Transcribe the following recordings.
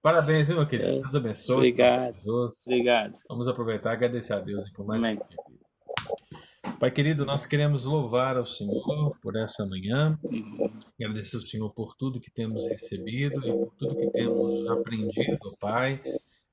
Parabéns, hein, meu querido? É, Deus abençoe. Em nome de obrigado, Jesus. obrigado. Vamos aproveitar e agradecer a Deus aí por mais um Amém. dia. Pai querido, nós queremos louvar ao Senhor por essa manhã, agradecer ao Senhor por tudo que temos recebido e por tudo que temos aprendido, Pai,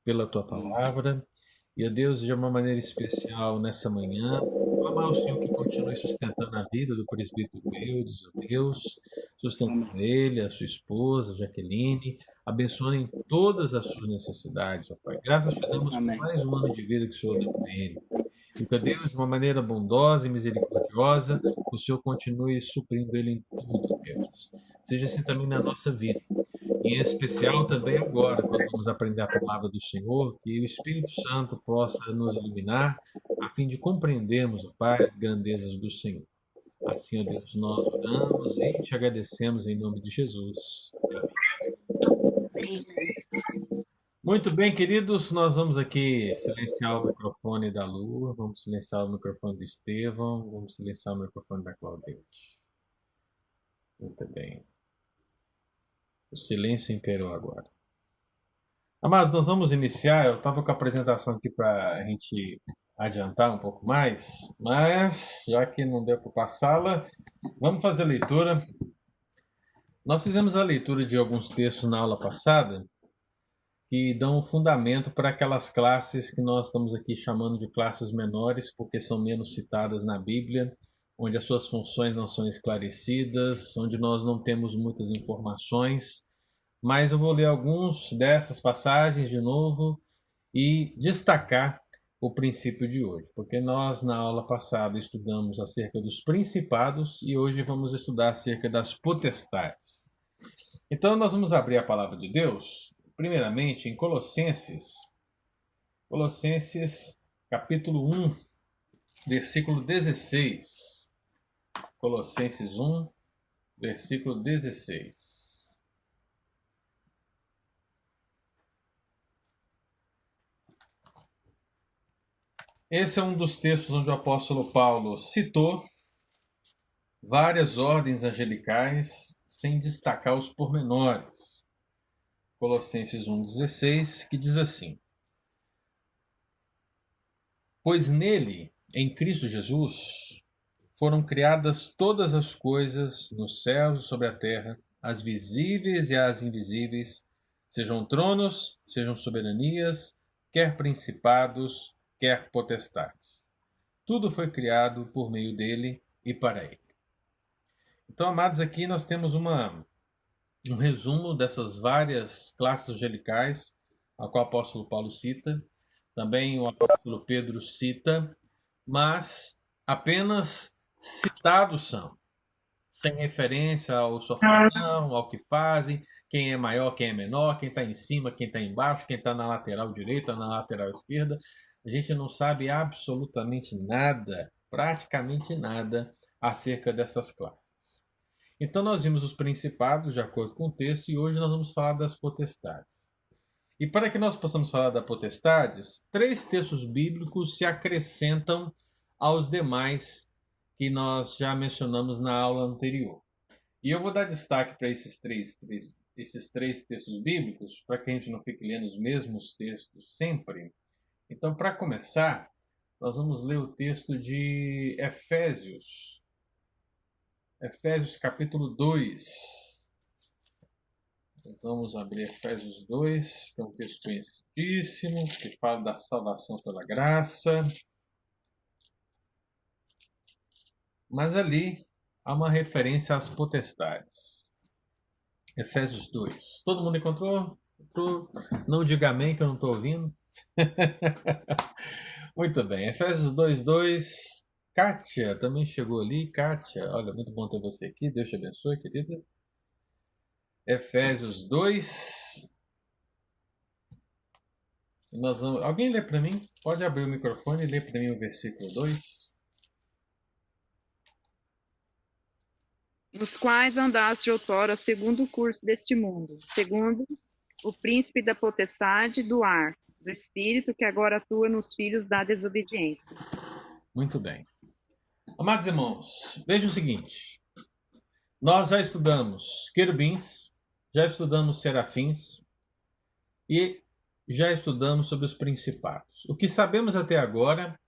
pela tua palavra. E a Deus, de uma maneira especial nessa manhã, clamar ao Senhor que continue sustentando a vida do presbítero Eudes, ó Deus, Amém. sustentando ele, a sua esposa, Jaqueline, abençoando em todas as suas necessidades, ó Pai. Graças te damos por Amém. mais um ano de vida que o Senhor deu para ele. E que, Deus, de uma maneira bondosa e misericordiosa, o Senhor continue suprindo ele em tudo, Deus. Seja assim também na nossa vida. E em especial também agora, quando vamos aprender a palavra do Senhor, que o Espírito Santo possa nos iluminar, a fim de compreendermos, ó Pai, as grandezas do Senhor. Assim, ó Deus, nós oramos e te agradecemos em nome de Jesus. Muito bem, queridos, nós vamos aqui silenciar o microfone da Lua, vamos silenciar o microfone do Estevão, vamos silenciar o microfone da Claudete. Muito bem. O silêncio imperou agora. Amados, nós vamos iniciar. Eu estava com a apresentação aqui para a gente adiantar um pouco mais, mas já que não deu para passá-la, vamos fazer a leitura. Nós fizemos a leitura de alguns textos na aula passada que dão um fundamento para aquelas classes que nós estamos aqui chamando de classes menores, porque são menos citadas na Bíblia, onde as suas funções não são esclarecidas, onde nós não temos muitas informações. Mas eu vou ler alguns dessas passagens de novo e destacar o princípio de hoje, porque nós na aula passada estudamos acerca dos principados e hoje vamos estudar acerca das potestades. Então nós vamos abrir a palavra de Deus, primeiramente em Colossenses capítulo 1, versículo 16. Colossenses 1, versículo 16. Esse é um dos textos onde o apóstolo Paulo citou várias ordens angelicais, sem destacar os pormenores. Colossenses 1,16, que diz assim: Pois nele, em Cristo Jesus, foram criadas todas as coisas nos céus e sobre a terra, as visíveis e as invisíveis, sejam tronos, sejam soberanias, quer principados, quer potestades. Tudo foi criado por meio dele e para ele. Então, amados, aqui nós temos um resumo dessas várias classes angelicais, a qual o apóstolo Paulo cita, também o apóstolo Pedro cita, mas apenas citados são, sem referência ao sua função, ao que fazem, quem é maior, quem é menor, quem está em cima, quem está embaixo, quem está na lateral direita, na lateral esquerda. A gente não sabe absolutamente nada, praticamente nada, acerca dessas classes. Então nós vimos os principados, de acordo com o texto, e hoje nós vamos falar das potestades. E para que nós possamos falar das potestades, 3 textos bíblicos se acrescentam aos demais que nós já mencionamos na aula anterior. E eu vou dar destaque para esses três textos bíblicos, para que a gente não fique lendo os mesmos textos sempre. Então, para começar, nós vamos ler o texto de Efésios. Efésios capítulo 2. Nós vamos abrir Efésios 2, que é um texto conhecidíssimo, que fala da salvação pela graça. Mas ali há uma referência às potestades. Efésios 2. Todo mundo encontrou? Encontrou? Não diga amém que eu não estou ouvindo. Muito bem. Efésios 2:2. Kátia também chegou ali. Kátia, olha, muito bom ter você aqui. Deus te abençoe, querida. Efésios 2. Alguém lê para mim? Pode abrir o microfone e ler para mim o versículo 2. Nos quais andaste outrora segundo o curso deste mundo, segundo o príncipe da potestade do ar, do espírito que agora atua nos filhos da desobediência. Muito bem. Amados irmãos, vejam o seguinte. Nós já estudamos querubins, já estudamos serafins, e já estudamos sobre os principados. O que sabemos até agora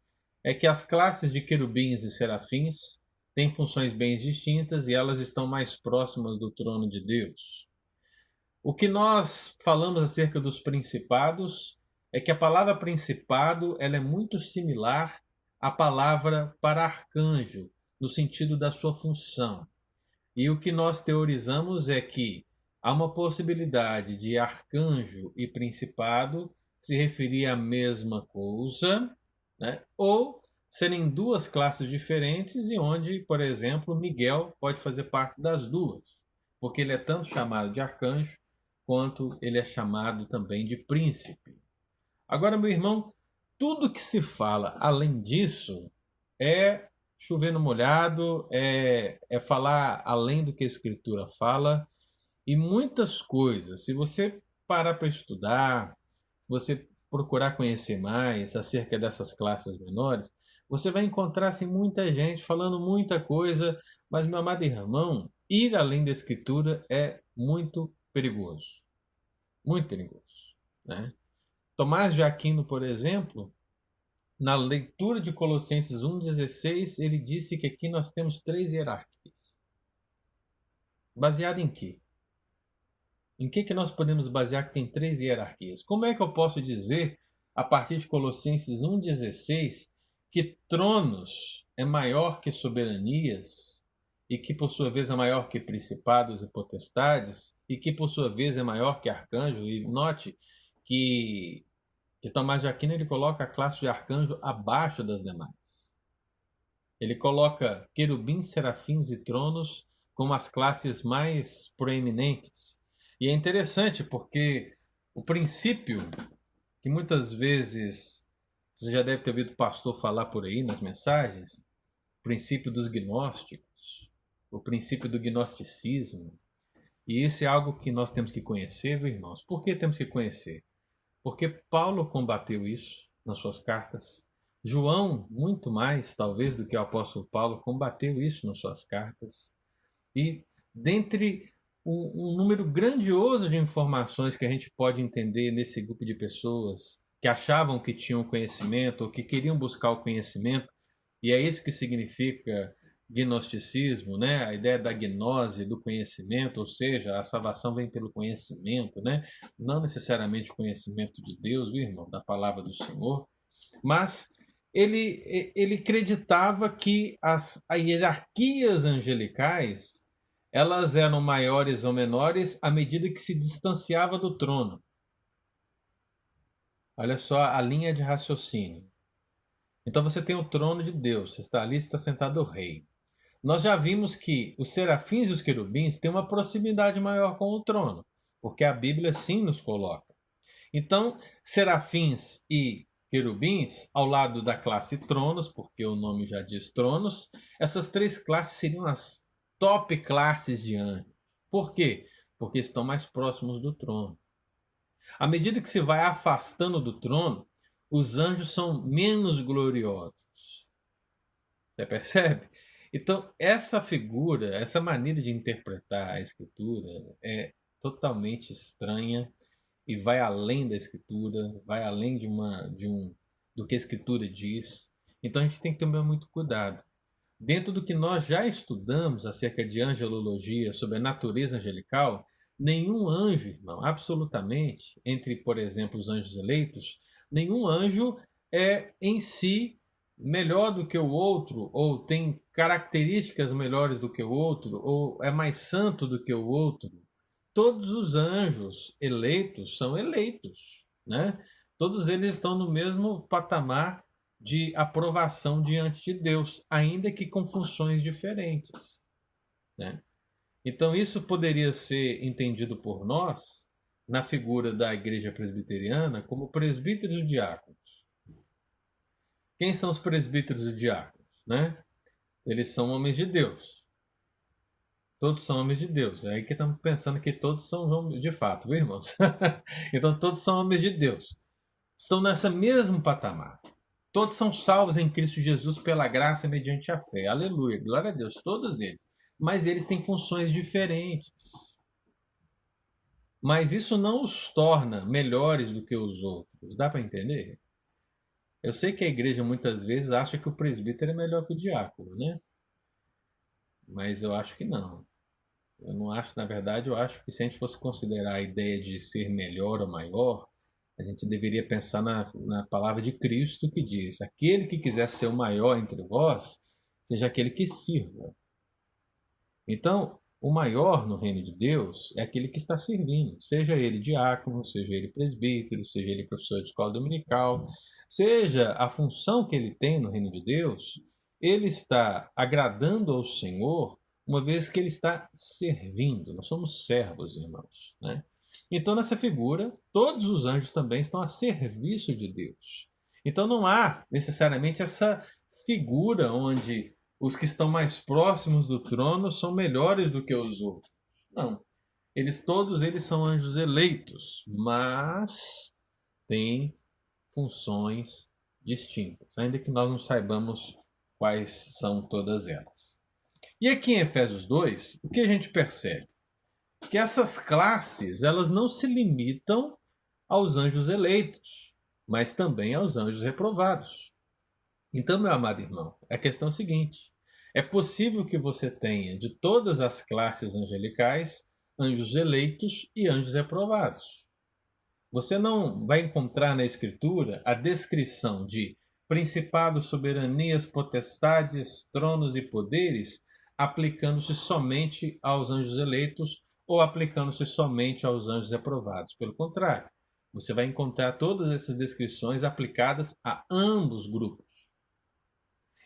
é que as classes de querubins e serafins têm funções bem distintas e elas estão mais próximas do trono de Deus. O que nós falamos acerca dos principados é que a palavra principado ela é muito similar à palavra para arcanjo, no sentido da sua função. E o que nós teorizamos é que há uma possibilidade de arcanjo e principado se referir à mesma coisa, né? Ou serem duas classes diferentes e onde, por exemplo, Miguel pode fazer parte das duas, porque ele é tanto chamado de arcanjo quanto ele é chamado também de príncipe. Agora, meu irmão, tudo que se fala além disso é chover no molhado, é falar além do que a Escritura fala, e muitas coisas, se você parar para estudar, se você procurar conhecer mais acerca dessas classes menores, você vai encontrar assim, muita gente falando muita coisa, mas, meu amado irmão, ir além da Escritura é muito perigoso. Muito perigoso, né? Tomás de Aquino, por exemplo, na leitura de Colossenses 1,16, ele disse que aqui nós temos 3 hierarquias. Baseado em quê? Em que nós podemos basear que tem 3 hierarquias? Como é que eu posso dizer, a partir de Colossenses 1,16, que tronos é maior que soberanias, e que por sua vez é maior que principados e potestades, e que por sua vez é maior que arcanjo? E note que Tomás de Aquino ele coloca a classe de arcanjo abaixo das demais. Ele coloca querubins, serafins e tronos como as classes mais proeminentes. E é interessante porque o princípio que muitas vezes você já deve ter ouvido o pastor falar por aí nas mensagens, o princípio dos gnósticos, o princípio do gnosticismo. E isso é algo que nós temos que conhecer, viu, irmãos? Por que temos que conhecer? Porque Paulo combateu isso nas suas cartas. João, muito mais, talvez, do que o apóstolo Paulo, combateu isso nas suas cartas. E dentre um número grandioso de informações que a gente pode entender nesse grupo de pessoas que achavam que tinham conhecimento ou que queriam buscar o conhecimento, e é isso que significa gnosticismo, né? A ideia da gnose, do conhecimento, ou seja, a salvação vem pelo conhecimento, né? Não necessariamente o conhecimento de Deus, viu, irmão, da palavra do Senhor, mas ele acreditava que as hierarquias angelicais elas eram maiores ou menores à medida que se distanciava do trono. Olha só a linha de raciocínio. Então você tem o trono de Deus, você está ali, está sentado o rei. Nós já vimos que os serafins e os querubins têm uma proximidade maior com o trono, porque a Bíblia sim nos coloca. Então, serafins e querubins, ao lado da classe tronos, porque o nome já diz tronos, essas 3 classes seriam as top classes de anjos. Por quê? Porque estão mais próximos do trono. À medida que se vai afastando do trono, os anjos são menos gloriosos. Você percebe? Então, essa figura, essa maneira de interpretar a Escritura é totalmente estranha e vai além da Escritura, vai além do que a Escritura diz. Então, a gente tem que tomar muito cuidado. Dentro do que nós já estudamos acerca de angelologia, sobre a natureza angelical, nenhum anjo, irmão, absolutamente, entre, por exemplo, os anjos eleitos, nenhum anjo é em si melhor do que o outro, ou tem características melhores do que o outro, ou é mais santo do que o outro. Todos os anjos eleitos são eleitos, né? Todos eles estão no mesmo patamar de aprovação diante de Deus, ainda que com funções diferentes, né? Então isso poderia ser entendido por nós na figura da igreja presbiteriana como presbíteros e diáconos. Quem são os presbíteros e diáconos, né? Eles são homens de Deus. Todos são homens de Deus. É aí que estamos pensando que todos são homens de fato, viu, irmãos? Então todos são homens de Deus. Estão nessa mesmo patamar. Todos são salvos em Cristo Jesus pela graça mediante a fé. Aleluia, glória a Deus, todos eles. Mas eles têm funções diferentes. mas isso não os torna melhores do que os outros. Dá para entender? Eu sei que a igreja muitas vezes acha que o presbítero é melhor que o diácono, né? Mas eu acho que não. Eu não acho, na verdade, eu acho que se a gente fosse considerar a ideia de ser melhor ou maior, a gente deveria pensar na palavra de Cristo que diz: aquele que quiser ser o maior entre vós, seja aquele que sirva. Então, o maior no reino de Deus é aquele que está servindo, seja ele diácono, seja ele presbítero, seja ele professor de escola dominical, seja a função que ele tem no reino de Deus, ele está agradando ao Senhor, uma vez que ele está servindo. Nós somos servos, irmãos, né? Então, nessa figura, todos os anjos também estão a serviço de Deus. Então, não há necessariamente essa figura onde os que estão mais próximos do trono são melhores do que os outros. Não. Todos eles são anjos eleitos, mas têm funções distintas, ainda que nós não saibamos quais são todas elas. E aqui em Efésios 2, o que a gente percebe? Que essas classes, elas não se limitam aos anjos eleitos, mas também aos anjos reprovados. Então, meu amado irmão, a questão é a seguinte: é possível que você tenha de todas as classes angelicais anjos eleitos e anjos reprovados. Você não vai encontrar na Escritura a descrição de principados, soberanias, potestades, tronos e poderes aplicando-se somente aos anjos eleitos ou aplicando-se somente aos anjos reprovados. Pelo contrário, você vai encontrar todas essas descrições aplicadas a ambos grupos.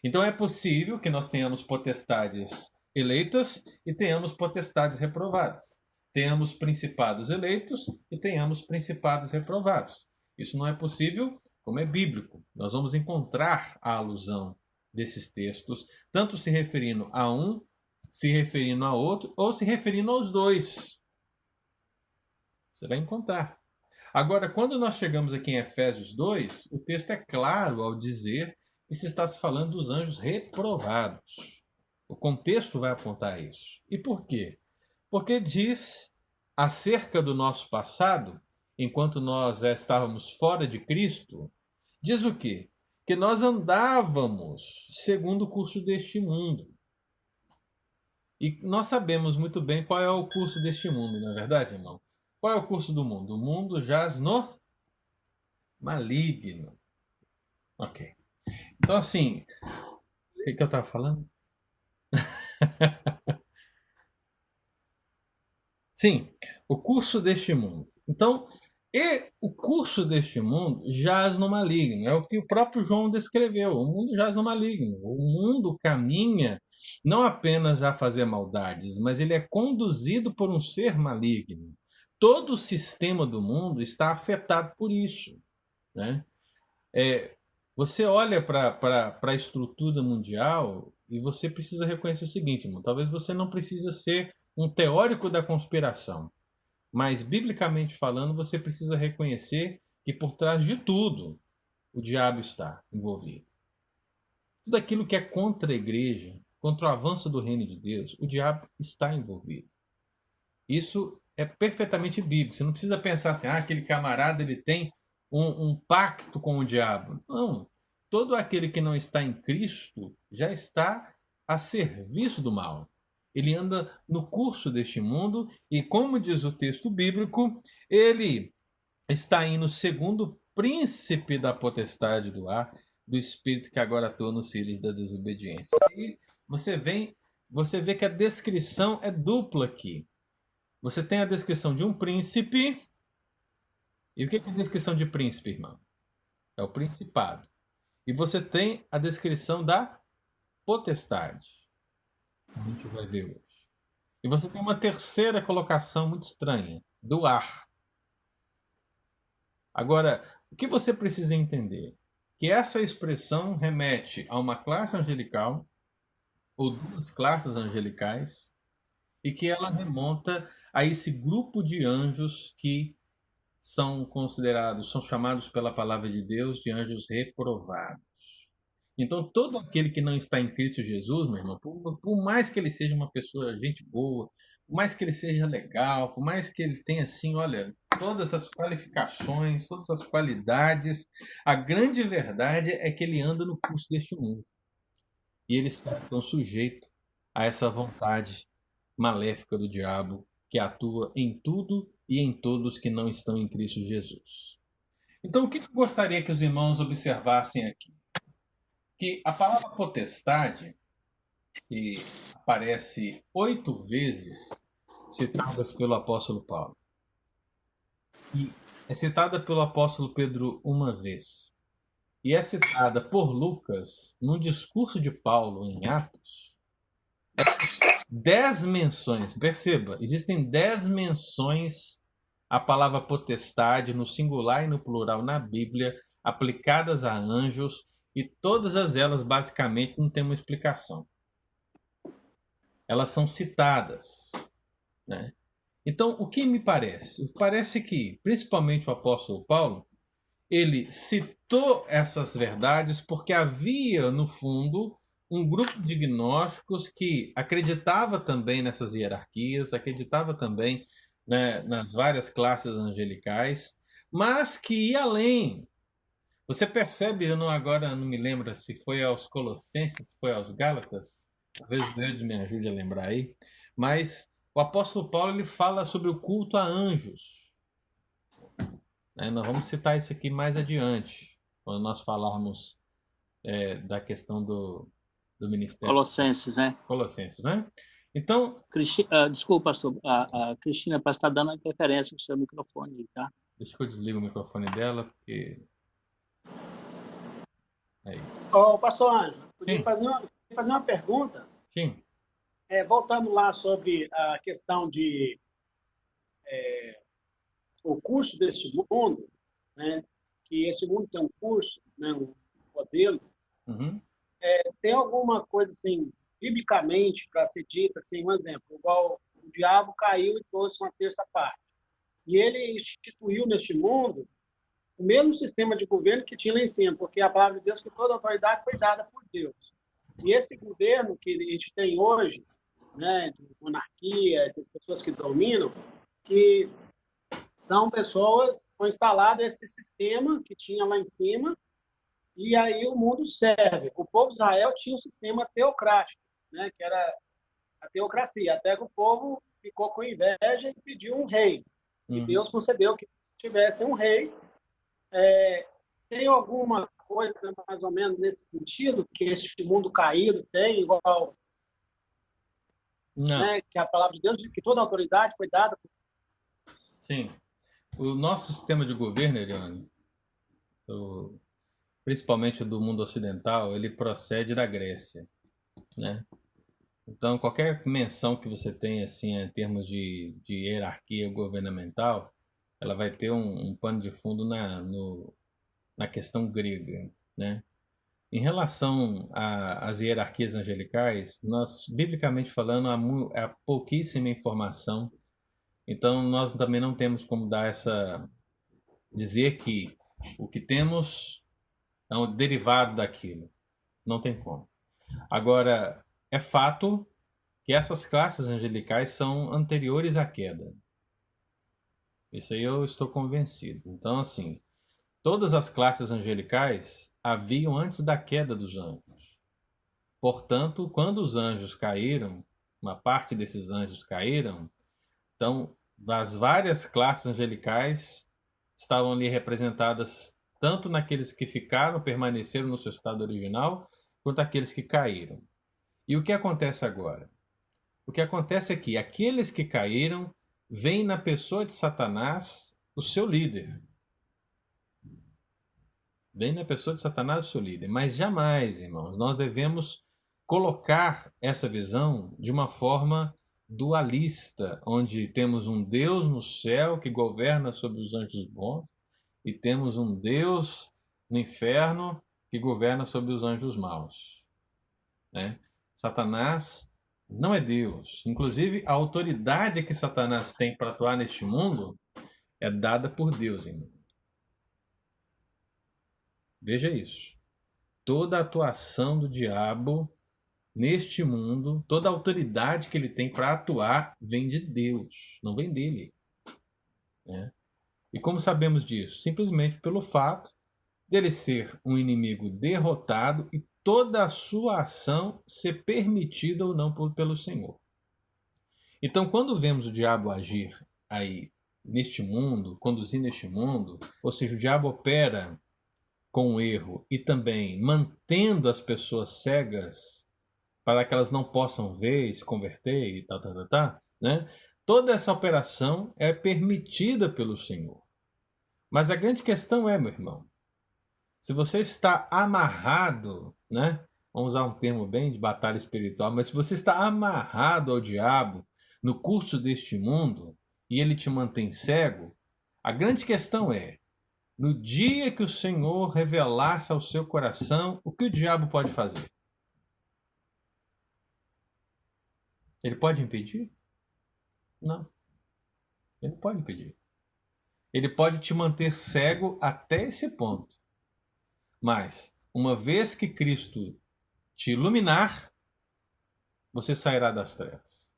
Então é possível que nós tenhamos potestades eleitas e tenhamos potestades reprovadas. Tenhamos principados eleitos e tenhamos principados reprovados. Isso não é possível, como é bíblico. Nós vamos encontrar a alusão desses textos, tanto se referindo a um, se referindo a outro, ou se referindo aos dois. Você vai encontrar. Agora, quando nós chegamos aqui em Efésios 2, o texto é claro ao dizer que se está se falando dos anjos reprovados. O contexto vai apontar isso. E por quê? Porque diz acerca do nosso passado, enquanto nós estávamos fora de Cristo, diz o quê? Que nós andávamos segundo o curso deste mundo. E nós sabemos muito bem qual é o curso deste mundo, não é verdade, irmão? Qual é o curso do mundo? O mundo jaz no maligno. Ok. Então, assim, o que eu estava falando? Sim, o curso deste mundo. Então, o curso deste mundo jaz no maligno. É o que o próprio João descreveu. O mundo jaz no maligno. O mundo caminha não apenas a fazer maldades, mas ele é conduzido por um ser maligno. Todo o sistema do mundo está afetado por isso, né? Você olha para a estrutura mundial e você precisa reconhecer o seguinte, irmão. Talvez você não precisa ser um teórico da conspiração, mas biblicamente falando, você precisa reconhecer que por trás de tudo o diabo está envolvido. Tudo aquilo que é contra a igreja, contra o avanço do reino de Deus, o diabo está envolvido. Isso é perfeitamente bíblico. Você não precisa pensar assim, aquele camarada ele tem um pacto com o diabo. Não. Todo aquele que não está em Cristo já está a serviço do mal. Ele anda no curso deste mundo e, como diz o texto bíblico, ele está indo segundo o príncipe da potestade do ar, do espírito que agora atua nos filhos da desobediência. E você vê que a descrição é dupla aqui. Você tem a descrição de um príncipe. E o que é a descrição de príncipe, irmão? É o principado. E você tem a descrição da potestade. A gente vai ver hoje. E você tem uma terceira colocação muito estranha, do ar. Agora, o que você precisa entender? Que essa expressão remete a uma classe angelical, ou duas classes angelicais, e que ela remonta a esse grupo de anjos que são considerados, são chamados pela palavra de Deus de anjos reprovados. Então, todo aquele que não está em Cristo Jesus, meu irmão, por mais que ele seja uma pessoa, gente boa, por mais que ele seja legal, por mais que ele tenha assim, olha, todas as qualificações, todas as qualidades, a grande verdade é que ele anda no curso deste mundo. E ele está então sujeito a essa vontade maléfica do diabo que atua em tudo e em todos que não estão em Cristo Jesus. Então, o que eu gostaria que os irmãos observassem aqui? Que a palavra potestade, que aparece 8 vezes citadas pelo apóstolo Paulo, e é citada pelo apóstolo Pedro uma vez, e é citada por Lucas no discurso de Paulo em Atos, 10 menções. Perceba, existem 10 menções à palavra potestade no singular e no plural na Bíblia, aplicadas a anjos, e todas elas basicamente não têm uma explicação. Elas são citadas, né? Então, o que me parece? Parece que, principalmente o apóstolo Paulo, ele citou essas verdades porque havia, no fundo, um grupo de gnósticos que acreditava também nessas hierarquias, acreditava também, né, nas várias classes angelicais, mas que ia além. Você percebe, agora não me lembro se foi aos Colossenses, se foi aos Gálatas, talvez Deus me ajude a lembrar aí, mas o apóstolo Paulo ele fala sobre o culto a anjos. Nós vamos citar isso aqui mais adiante, quando nós falarmos da questão do ministério. Colossenses, né? Colossenses, né? Então, desculpa, pastor, a Cristina parece estar dando uma interferência no seu microfone, tá? deixa que eu desligo o microfone dela, porque... Aí. Pastor Ângelo, Sim. fazer uma pergunta? Sim. Voltando lá sobre a questão de o curso deste mundo, né? Que esse mundo tem um curso, né? Um modelo. Uhum. Tem alguma coisa assim, biblicamente, para ser dita, assim, um exemplo, igual o diabo caiu e trouxe uma terça parte. E ele instituiu neste mundo o mesmo sistema de governo que tinha lá em cima, porque a palavra de Deus que toda a autoridade foi dada por Deus. E esse governo que a gente tem hoje, né, de monarquia, essas pessoas que dominam, que são pessoas que foi instalado esse sistema que tinha lá em cima, e aí o mundo serve. O povo de Israel tinha um sistema teocrático, né, que era a teocracia, até que o povo ficou com inveja e pediu um rei. E Deus concedeu que tivesse um rei. Tem alguma coisa mais ou menos nesse sentido que este mundo caído tem, igual, né, que a palavra de Deus diz que toda a autoridade foi dada por... Sim. O nosso sistema de governo, Eliane, principalmente do mundo ocidental, ele procede da Grécia, né? Então, qualquer menção que você tenha assim, em termos de hierarquia governamental, ela vai ter um pano de fundo na questão grega, né? Em relação às hierarquias angelicais, nós, biblicamente falando, há pouquíssima informação. Então, nós também não temos como dizer que o que temos é um derivado daquilo. Não tem como. Agora, é fato que essas classes angelicais são anteriores à queda. Isso aí eu estou convencido. Então, assim, todas as classes angelicais haviam antes da queda dos anjos. Portanto, quando os anjos caíram, uma parte desses anjos caíram, então, das várias classes angelicais estavam ali representadas tanto naqueles que permaneceram no seu estado original, quanto aqueles que caíram. E o que acontece agora? O que acontece é que aqueles que caíram veem na pessoa de Satanás o seu líder. Vem na pessoa de Satanás o seu líder. Mas jamais, irmãos, nós devemos colocar essa visão de uma forma dualista, onde temos um Deus no céu que governa sobre os anjos bons e temos um Deus no inferno que governa sobre os anjos maus, né? Satanás não é Deus. Inclusive, a autoridade que Satanás tem para atuar neste mundo é dada por Deus, irmão. Veja isso. Toda a atuação do diabo neste mundo, toda a autoridade que ele tem para atuar vem de Deus, não vem dele. Né? E como sabemos disso? Simplesmente pelo fato dele ser um inimigo derrotado e toda a sua ação ser permitida ou não pelo Senhor. Então, quando vemos o diabo agir aí neste mundo, conduzindo este mundo, ou seja, o diabo opera com o erro e também mantendo as pessoas cegas para que elas não possam ver e se converter e tal, né? Toda essa operação é permitida pelo Senhor. Mas a grande questão é, meu irmão, se você está amarrado, né? Vamos usar um termo bem de batalha espiritual, mas se você está amarrado ao diabo no curso deste mundo e ele te mantém cego, a grande questão é, no dia que o Senhor revelasse ao seu coração, o que o diabo pode fazer? Ele pode impedir? Não. Ele não pode impedir. Ele pode te manter cego até esse ponto. Mas, uma vez que Cristo te iluminar, você sairá das trevas.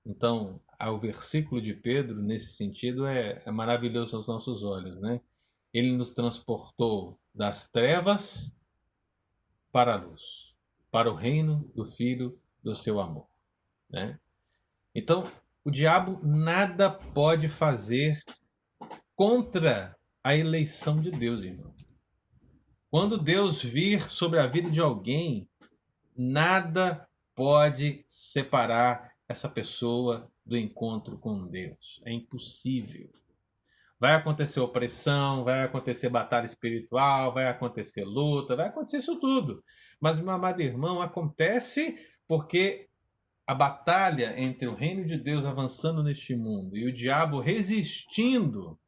Então, o versículo de Pedro, nesse sentido, é maravilhoso aos nossos olhos, né? Ele nos transportou das trevas para a luz, para o reino do Filho do seu amor, né? Então, o diabo nada pode fazer contra a eleição de Deus, irmão. Quando Deus vir sobre a vida de alguém, nada pode separar essa pessoa do encontro com Deus. É impossível. Vai acontecer opressão, vai acontecer batalha espiritual, vai acontecer luta, vai acontecer isso tudo. Mas, meu amado irmão, acontece porque a batalha entre o reino de Deus avançando neste mundo e o diabo resistindo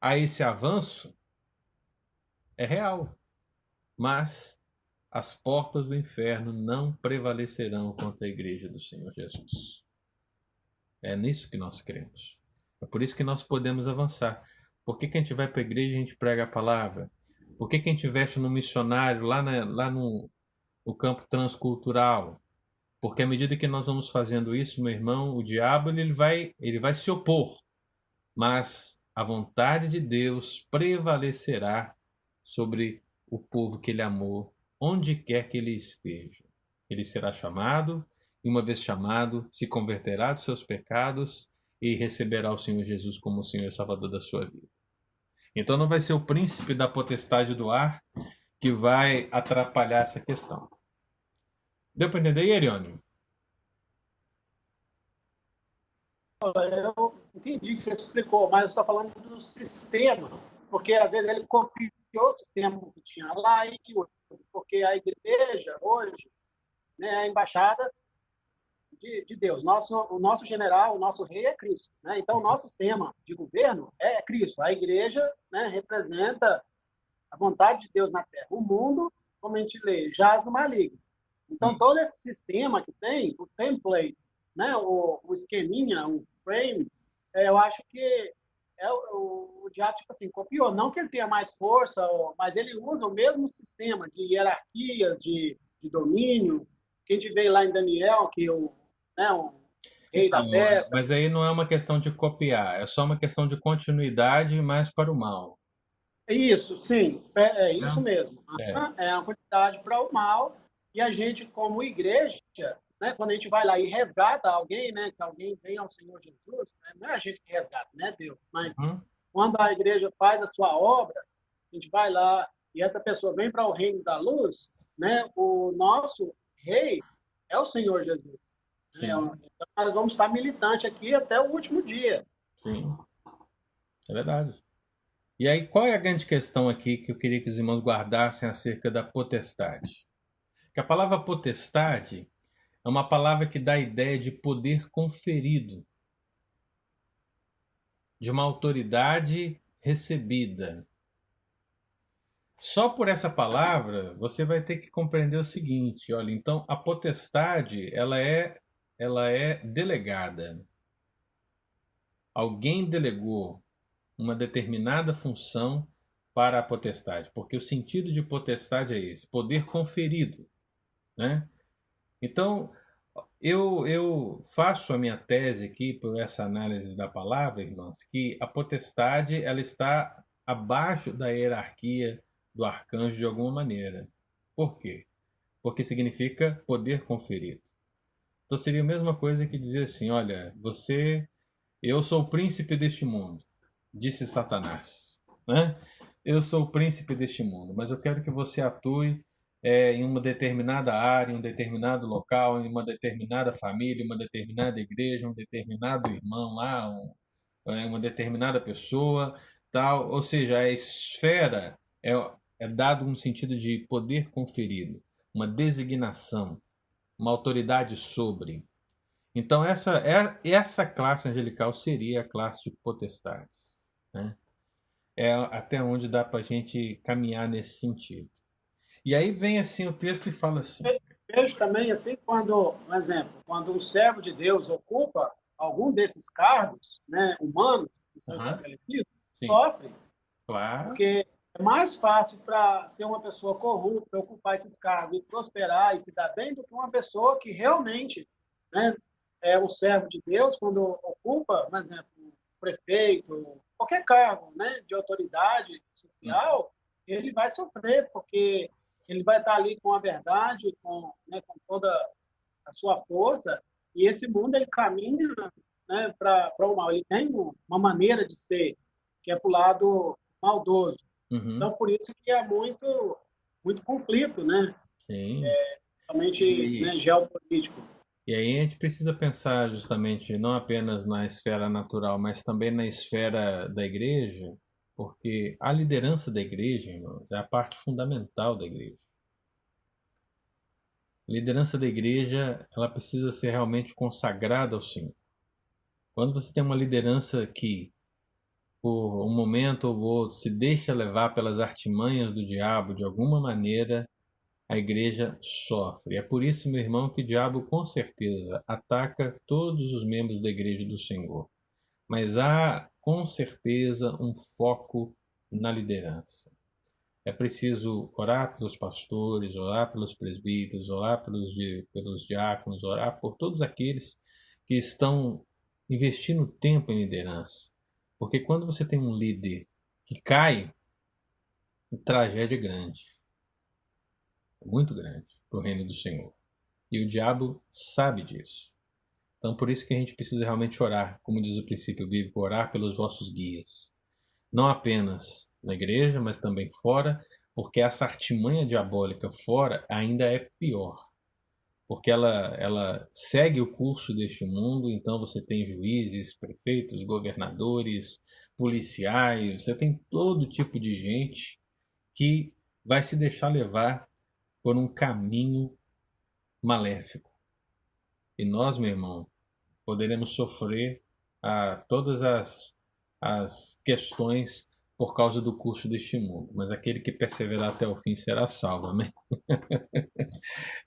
a esse avanço é real. Mas as portas do inferno não prevalecerão contra a igreja do Senhor Jesus. É nisso que nós cremos. É por isso que nós podemos avançar. Por que a gente vai para a igreja e a gente prega a palavra? Por que a gente investe no missionário lá no campo transcultural? Porque à medida que nós vamos fazendo isso, meu irmão, o diabo ele vai se opor. Mas a vontade de Deus prevalecerá sobre o povo que ele amou, onde quer que ele esteja. Ele será chamado, e uma vez chamado, se converterá dos seus pecados e receberá o Senhor Jesus como o Senhor e Salvador da sua vida. Então não vai ser o príncipe da potestade do ar que vai atrapalhar essa questão. Deu para entender, Eriônio? Eu entendi que você explicou, mas eu estou falando do sistema, porque às vezes ele copiou o sistema que tinha lá e hoje, porque a igreja hoje, né, é a embaixada de Deus. O nosso general, o nosso rei é Cristo. Né? Então, o nosso sistema de governo é Cristo. A igreja, né, representa a vontade de Deus na terra. O mundo, como a gente lê, jaz no maligno. Então, todo esse sistema que tem, o template, né, o esqueminha, o frame, eu acho que o diabo, tipo assim, copiou. Não que ele tenha mais força, mas ele usa o mesmo sistema de hierarquias, de domínio, que a gente vê lá em Daniel, que o rei da Pérsia. Mas aí não é uma questão de copiar, é só uma questão de continuidade, mas para o mal. Isso, sim, é isso mesmo. É uma quantidade para o mal, e a gente, como igreja, né, quando a gente vai lá e resgata alguém, né, que alguém vem ao Senhor Jesus, né, não é a gente que resgata, né, Deus, mas quando a igreja faz a sua obra, a gente vai lá e essa pessoa vem para o reino da luz, né, o nosso rei é o Senhor Jesus. Então, nós vamos estar militante aqui até o último dia. Sim, é verdade. E aí, qual é a grande questão aqui que eu queria que os irmãos guardassem acerca da potestade? Que a palavra potestade é uma palavra que dá a ideia de poder conferido, de uma autoridade recebida. Só por essa palavra, você vai ter que compreender o seguinte, olha, então a potestade, ela é delegada. Alguém delegou uma determinada função para a potestade, porque o sentido de potestade é esse, poder conferido. né? Então, eu faço a minha tese aqui por essa análise da palavra, irmãos, que a potestade ela está abaixo da hierarquia do arcanjo de alguma maneira. Por quê? Porque significa poder conferido. Então seria a mesma coisa que dizer assim, olha, eu sou o príncipe deste mundo, disse Satanás, né? Eu sou o príncipe deste mundo, mas eu quero que você atue em uma determinada área, em um determinado local, em uma determinada família, uma determinada igreja, um determinado irmão lá, uma determinada pessoa, tal. Ou seja, a esfera é dado um sentido de poder conferido, uma designação, uma autoridade sobre. Então, essa classe angelical seria a classe de potestades, né? É até onde dá para a gente caminhar nesse sentido. E aí vem assim o texto e fala assim. Vejo também assim quando, um exemplo, quando um servo de Deus ocupa algum desses cargos, né, humanos que são estabelecidos, sofre, claro, porque é mais fácil para ser uma pessoa corrupta ocupar esses cargos e prosperar e se dar bem do que uma pessoa que realmente, né, é um servo de Deus quando ocupa, por exemplo, prefeito, qualquer cargo, né, de autoridade social, ele vai sofrer porque ele vai estar ali com a verdade, né, com toda a sua força, e esse mundo ele caminha, né, para o mal. Ele tem uma maneira de ser, que é para o lado maldoso. Então, por isso que há muito conflito, né? Sim. Realmente, né, geopolítico. E aí a gente precisa pensar justamente não apenas na esfera natural, mas também na esfera da igreja, porque a liderança da igreja, irmãos, é a parte fundamental da igreja. A liderança da igreja, ela precisa ser realmente consagrada ao Senhor. Quando você tem uma liderança que, por um momento ou outro, se deixa levar pelas artimanhas do diabo de alguma maneira, a igreja sofre. É por isso, meu irmão, que o diabo com certeza ataca todos os membros da igreja do Senhor. Mas há com certeza um foco na liderança. É preciso orar pelos pastores, orar pelos presbíteros, orar pelos diáconos, orar por todos aqueles que estão investindo tempo em liderança. Porque quando você tem um líder que cai, a tragédia é grande. Muito grande para o reino do Senhor. E o diabo sabe disso. Então, por isso que a gente precisa realmente orar, como diz o princípio bíblico, orar pelos vossos guias. Não apenas na igreja, mas também fora, porque essa artimanha diabólica fora ainda é pior. Porque ela segue o curso deste mundo, então você tem juízes, prefeitos, governadores, policiais, você tem todo tipo de gente que vai se deixar levar por um caminho maléfico. E nós, meu irmão, poderemos sofrer todas as questões por causa do curso deste mundo. Mas aquele que perseverar até o fim será salvo. Amém?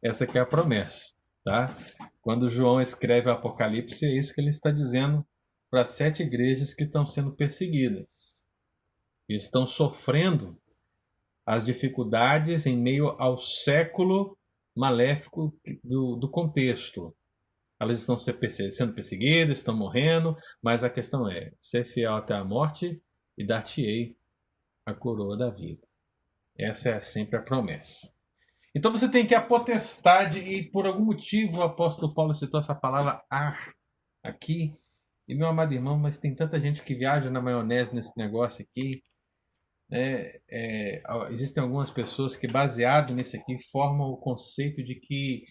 Essa que é a promessa. Tá? Quando João escreve o Apocalipse, é isso que ele está dizendo para 7 igrejas que estão sendo perseguidas. E estão sofrendo as dificuldades em meio ao século maléfico do contexto. Elas estão sendo perseguidas, estão morrendo, mas a questão é ser fiel até a morte e dar-te-ei a coroa da vida. Essa é sempre a promessa. Então você tem que a potestade, e por algum motivo o apóstolo Paulo citou essa palavra ar aqui. E meu amado irmão, mas tem tanta gente que viaja na maionese nesse negócio aqui. Existem algumas pessoas que, baseado nisso aqui, formam o conceito de que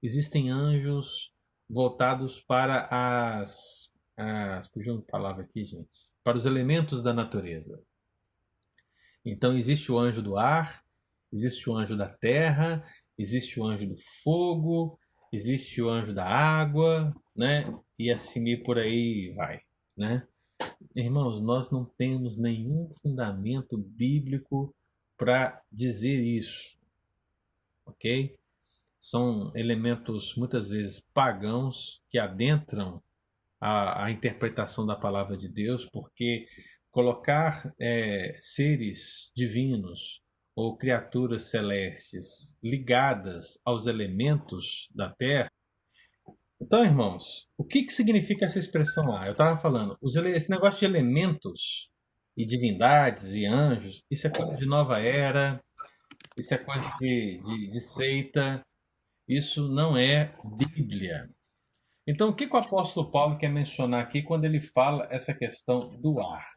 existem anjos voltados para fugiu uma palavra aqui, gente, para os elementos da natureza. Então existe o anjo do ar, existe o anjo da terra, existe o anjo do fogo, existe o anjo da água, né? E assim por aí vai, né? Irmãos, nós não temos nenhum fundamento bíblico para dizer isso, ok? São elementos muitas vezes pagãos que adentram a interpretação da palavra de Deus, porque colocar seres divinos ou criaturas celestes ligadas aos elementos da Terra. Então, irmãos, o que significa essa expressão lá? Eu estava falando, esse negócio de elementos e divindades e anjos, isso é coisa de nova era, isso é coisa de seita, isso não é Bíblia. Então, o que o apóstolo Paulo quer mencionar aqui quando ele fala essa questão do ar?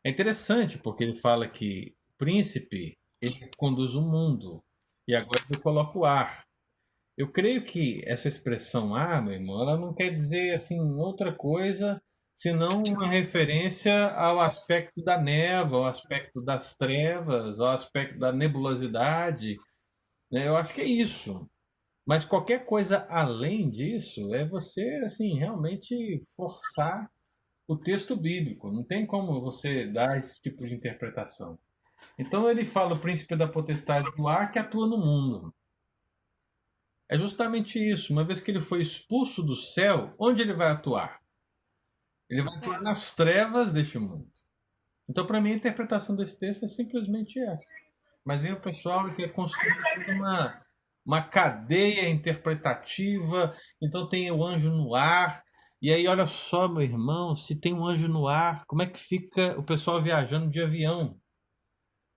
É interessante porque ele fala que o príncipe ele conduz o mundo e agora ele coloca o ar. Eu creio que essa expressão ar, meu irmão, ela não quer dizer assim outra coisa senão uma referência ao aspecto da névoa, ao aspecto das trevas, ao aspecto da nebulosidade, né? Eu acho que é isso. Mas qualquer coisa além disso é você assim realmente forçar o texto bíblico. Não tem como você dar esse tipo de interpretação. Então ele fala o príncipe da potestade do ar que atua no mundo. É justamente isso. Uma vez que ele foi expulso do céu, onde ele vai atuar? Ele vai atuar nas trevas deste mundo. Então, para mim, a interpretação desse texto é simplesmente essa. Mas vem o pessoal e quer construir toda uma cadeia interpretativa. Então tem o anjo no ar. E aí, olha só, meu irmão, se tem um anjo no ar, como é que fica o pessoal viajando de avião?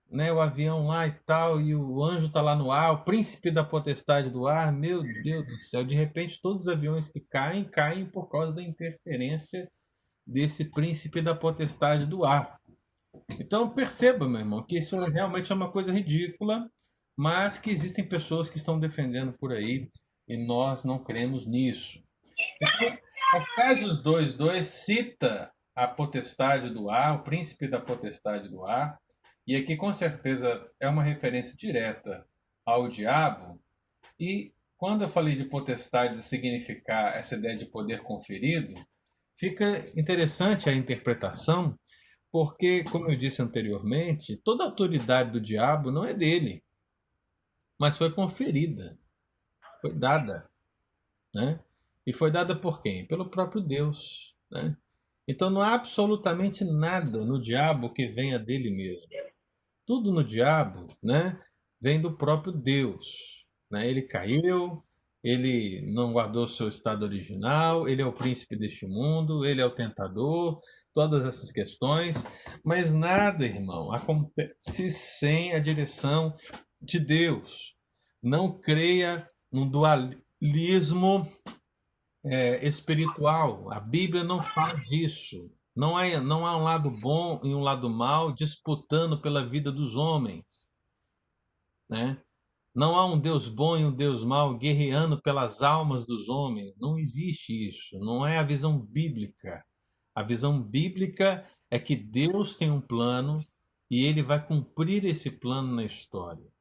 Né, o avião lá e tal, e o anjo tá lá no ar, o príncipe da potestade do ar, meu Deus do céu, de repente todos os aviões que caem por causa da interferência desse príncipe da potestade do ar. Então perceba, meu irmão, que isso realmente é uma coisa ridícula, mas que existem pessoas que estão defendendo por aí e nós não cremos nisso. Então, Efésios 2:2 cita a potestade do ar, o príncipe da potestade do ar, e aqui com certeza é uma referência direta ao diabo. E quando eu falei de potestade significar essa ideia de poder conferido, fica interessante a interpretação, porque, como eu disse anteriormente, toda a autoridade do diabo não é dele, mas foi conferida, foi dada, né? E foi dada por quem? Pelo próprio Deus, né? Então não há absolutamente nada no diabo que venha dele mesmo. Tudo no diabo, né, vem do próprio Deus, né? Ele caiu, ele não guardou seu estado original, ele é o príncipe deste mundo, ele é o tentador, todas essas questões, mas nada, irmão, acontece sem a direção de Deus. Não creia num dualismo espiritual. A Bíblia não fala disso. Não há um lado bom e um lado mau disputando pela vida dos homens, né? Não há um Deus bom e um Deus mau guerreando pelas almas dos homens. Não existe isso. Não é a visão bíblica. A visão bíblica é que Deus tem um plano e ele vai cumprir esse plano na história.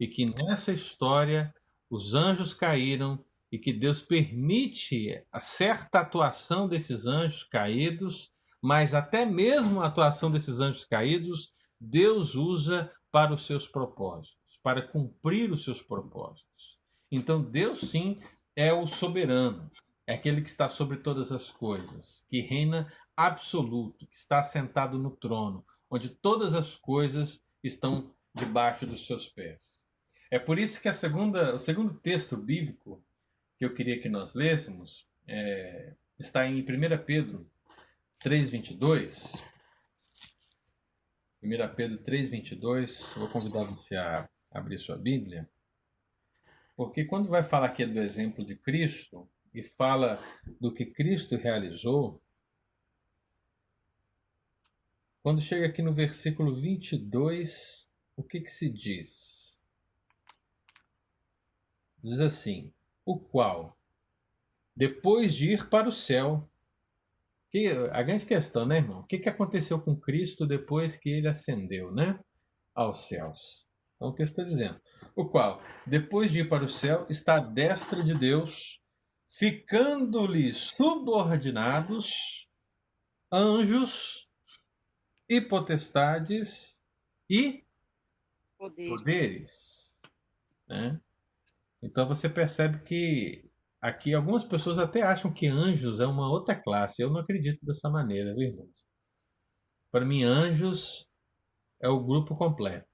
E que nessa história os anjos caíram e que Deus permite a certa atuação desses anjos caídos, mas até mesmo a atuação desses anjos caídos, Deus usa para os seus propósitos, para cumprir os seus propósitos. Então Deus sim é o soberano, é aquele que está sobre todas as coisas, que reina absoluto, que está sentado no trono, onde todas as coisas estão debaixo dos seus pés. É por isso que o segundo texto bíblico que eu queria que nós lêssemos está em 1 Pedro 3:22. 1 Pedro 3:22. Vou convidar você a abrir sua Bíblia, porque quando vai falar aqui do exemplo de Cristo e fala do que Cristo realizou, quando chega aqui no versículo 22, o que se diz? Diz assim: o qual, depois de ir para o céu, que a grande questão, né, irmão? O que aconteceu com Cristo depois que ele ascendeu, né, aos céus? Então o texto está dizendo: o qual, depois de ir para o céu, está à destra de Deus, ficando-lhe subordinados anjos e potestades e poderes, né? Então você percebe que aqui algumas pessoas até acham que anjos é uma outra classe. Eu não acredito dessa maneira, viu, irmãos? Para mim, anjos é o grupo completo.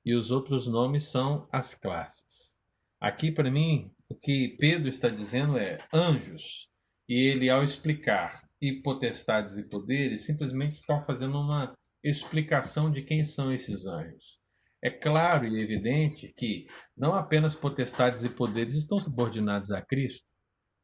e os outros nomes são as classes. Aqui, para mim, o que Pedro está dizendo é anjos. E ele, ao explicar e potestades e poderes, simplesmente está fazendo uma explicação de quem são esses anjos. É claro e evidente que não apenas potestades e poderes estão subordinados a Cristo,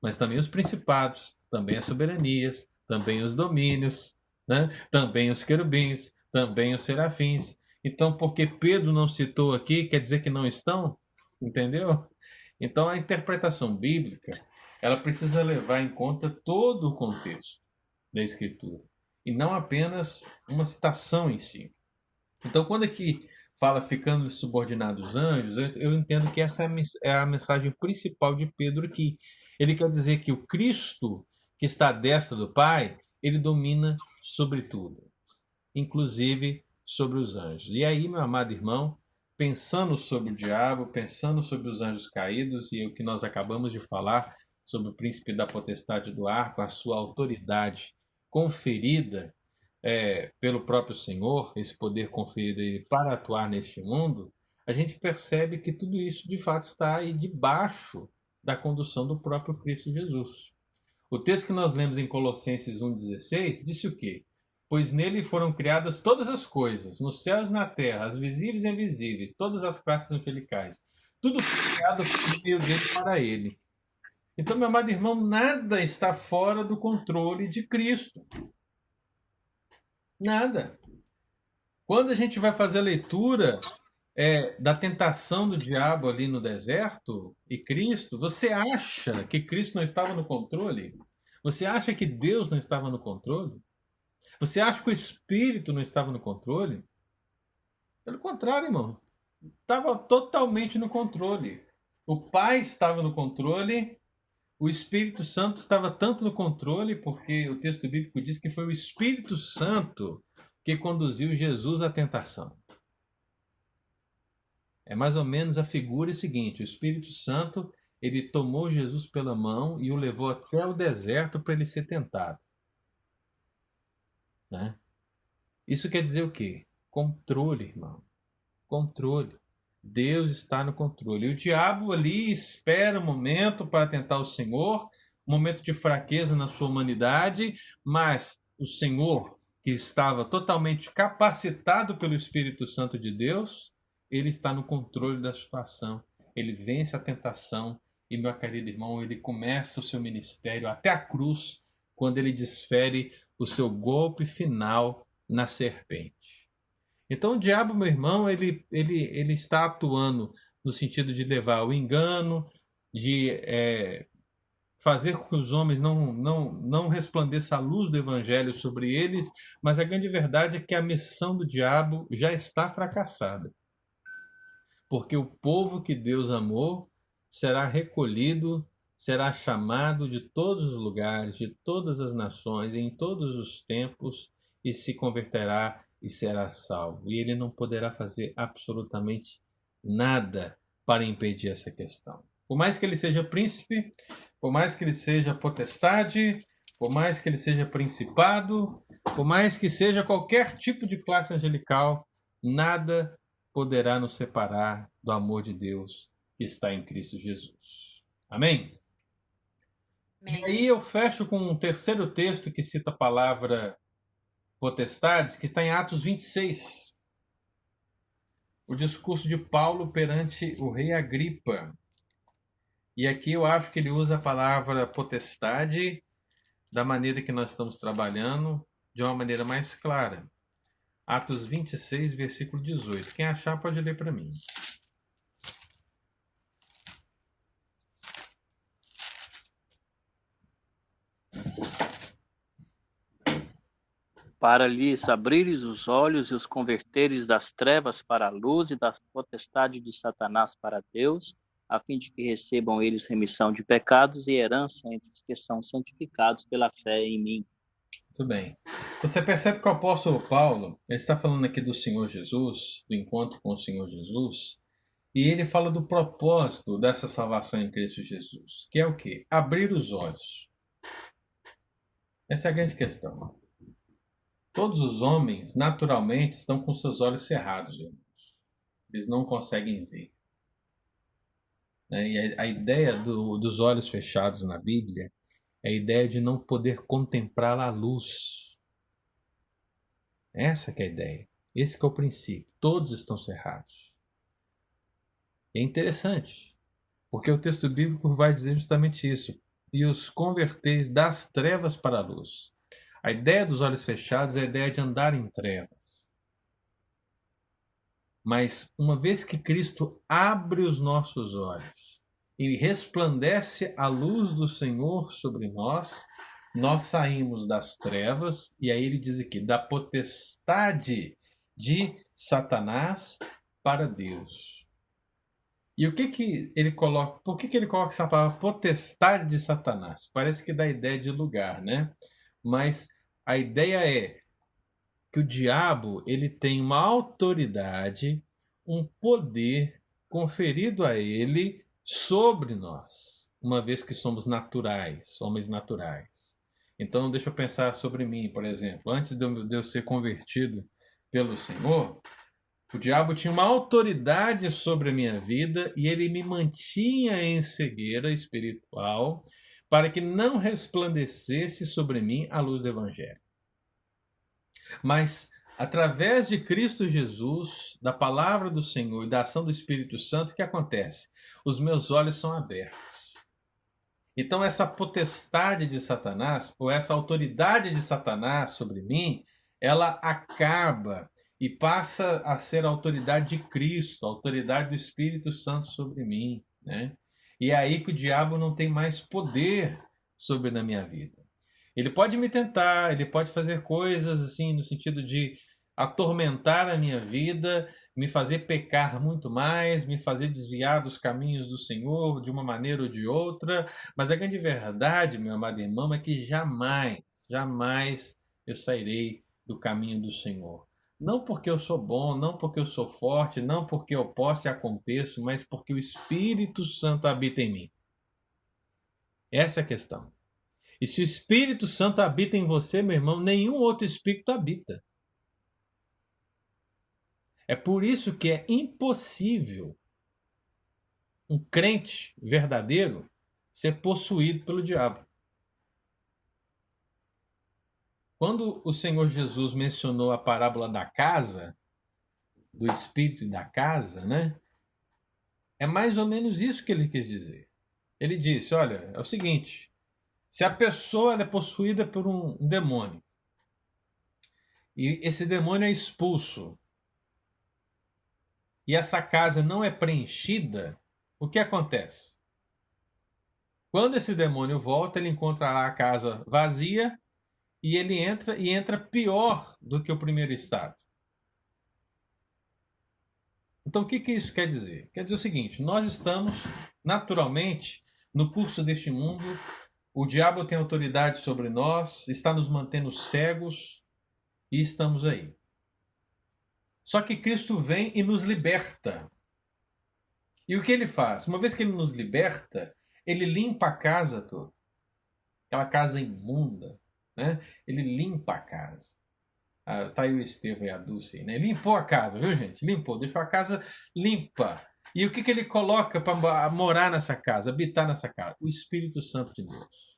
mas também os principados, também as soberanias, também os domínios, né? Também os querubins, também os serafins. Então, porque Pedro não citou aqui, quer dizer que não estão? Entendeu? Então, a interpretação bíblica, ela precisa levar em conta todo o contexto da Escritura, e não apenas uma citação em si. Então, quando aqui fala ficando subordinados aos anjos, eu entendo que essa é a mensagem principal de Pedro aqui. Ele quer dizer que o Cristo que está à destra do Pai, ele domina sobre tudo, inclusive sobre os anjos. E aí, meu amado irmão, pensando sobre o diabo, pensando sobre os anjos caídos e o que nós acabamos de falar sobre o príncipe da potestade do ar, com a sua autoridade conferida pelo próprio Senhor, esse poder conferido a ele para atuar neste mundo, a gente percebe que tudo isso de fato está aí debaixo da condução do próprio Cristo Jesus. O texto que nós lemos em Colossenses 1,16 disse o quê? Pois nele foram criadas todas as coisas, nos céus e na terra, as visíveis e invisíveis, todas as classes angelicais. Tudo foi criado por meio dele para ele. Então, meu amado irmão, nada está fora do controle de Cristo. Nada. Quando a gente vai fazer a leitura da tentação do diabo ali no deserto e Cristo, você acha que Cristo não estava no controle? Você acha que Deus não estava no controle? Você acha que o Espírito não estava no controle? Pelo contrário, irmão. Estava totalmente no controle. O Pai estava no controle, o Espírito Santo estava tanto no controle, porque o texto bíblico diz que foi o Espírito Santo que conduziu Jesus à tentação. É mais ou menos a figura seguinte: o Espírito Santo, ele tomou Jesus pela mão e o levou até o deserto para ele ser tentado. Né? Isso quer dizer o quê? Controle, irmão. Controle. Deus está no controle. E o diabo ali espera um momento para tentar o Senhor, um momento de fraqueza na sua humanidade, mas o Senhor, que estava totalmente capacitado pelo Espírito Santo de Deus, ele está no controle da situação. Ele vence a tentação e, meu querido irmão, ele começa o seu ministério até a cruz, quando ele desfere o seu golpe final na serpente. Então o diabo, meu irmão, ele está atuando no sentido de levar o engano, de fazer com que os homens não resplandeça a luz do evangelho sobre eles, mas a grande verdade é que a missão do diabo já está fracassada. Porque o povo que Deus amou será recolhido, será chamado de todos os lugares, de todas as nações, em todos os tempos, e se converterá e será salvo. E ele não poderá fazer absolutamente nada para impedir essa questão. Por mais que ele seja príncipe, por mais que ele seja potestade, por mais que ele seja principado, por mais que seja qualquer tipo de classe angelical, nada poderá nos separar do amor de Deus que está em Cristo Jesus. Amém? Amém. E aí eu fecho com um terceiro texto que cita a palavra potestades, que está em Atos 26. O discurso de Paulo perante o rei Agripa. E aqui eu acho que ele usa a palavra potestade da maneira que nós estamos trabalhando, de uma maneira mais clara. Atos 26, versículo 18. Quem achar pode ler para mim. Para lhes abrires os olhos e os converteres das trevas para a luz e da potestade de Satanás para Deus, a fim de que recebam eles remissão de pecados e herança entre os que são santificados pela fé em mim. Muito bem. Você percebe que o apóstolo Paulo, ele está falando aqui do Senhor Jesus, do encontro com o Senhor Jesus, e ele fala do propósito dessa salvação em Cristo Jesus, que é o quê? Abrir os olhos. Essa é a grande questão. Todos os homens, naturalmente, estão com seus olhos cerrados, irmãos. Eles não conseguem ver. E a ideia dos olhos fechados na Bíblia é a ideia de não poder contemplar a luz. Essa que é a ideia. Esse que é o princípio. Todos estão cerrados. É interessante, porque o texto bíblico vai dizer justamente isso. E os converteis das trevas para a luz. A ideia dos olhos fechados é a ideia de andar em trevas. Mas uma vez que Cristo abre os nossos olhos e resplandece a luz do Senhor sobre nós, nós saímos das trevas, e aí ele diz aqui, da potestade de Satanás para Deus. E o que ele coloca? Por que ele coloca essa palavra potestade de Satanás? Parece que dá ideia de lugar, né? Mas a ideia é que o diabo ele tem uma autoridade, um poder conferido a ele sobre nós, uma vez que somos naturais, homens naturais. Então, deixa eu pensar sobre mim, por exemplo. Antes de eu ser convertido pelo Senhor, o diabo tinha uma autoridade sobre a minha vida e ele me mantinha em cegueira espiritual para que não resplandecesse sobre mim a luz do Evangelho. Mas, através de Cristo Jesus, da palavra do Senhor e da ação do Espírito Santo, o que acontece? Os meus olhos são abertos. Então, essa potestade de Satanás, ou essa autoridade de Satanás sobre mim, ela acaba e passa a ser a autoridade de Cristo, a autoridade do Espírito Santo sobre mim, né? E é aí que o diabo não tem mais poder sobre na minha vida. Ele pode me tentar, ele pode fazer coisas assim no sentido de atormentar a minha vida, me fazer pecar muito mais, me fazer desviar dos caminhos do Senhor de uma maneira ou de outra, mas a grande verdade, meu amado irmão, é que jamais eu sairei do caminho do Senhor. Não porque eu sou bom, não porque eu sou forte, não porque eu posso e aconteço, mas porque o Espírito Santo habita em mim. Essa é a questão. E se o Espírito Santo habita em você, meu irmão, nenhum outro espírito habita. É por isso que é impossível um crente verdadeiro ser possuído pelo diabo. Quando o Senhor Jesus mencionou a parábola da casa, do espírito da casa, né? É mais ou menos isso que ele quis dizer. Ele disse, olha, é o seguinte, se a pessoa é possuída por um demônio, e esse demônio é expulso, e essa casa não é preenchida, o que acontece? Quando esse demônio volta, ele encontrará a casa vazia e ele entra pior do que o primeiro estado. Então, o que isso quer dizer? Quer dizer o seguinte, nós estamos, naturalmente, no curso deste mundo, o diabo tem autoridade sobre nós, está nos mantendo cegos e estamos aí. Só que Cristo vem e nos liberta. E o que ele faz? Uma vez que ele nos liberta, ele limpa a casa toda. Aquela casa imunda, né? Ele limpa a casa. Tá aí o Estevão e a Dulce, né? Limpou a casa, viu, gente? Limpou, deixou a casa limpa. E o que ele coloca para morar nessa casa, habitar nessa casa? O Espírito Santo de Deus.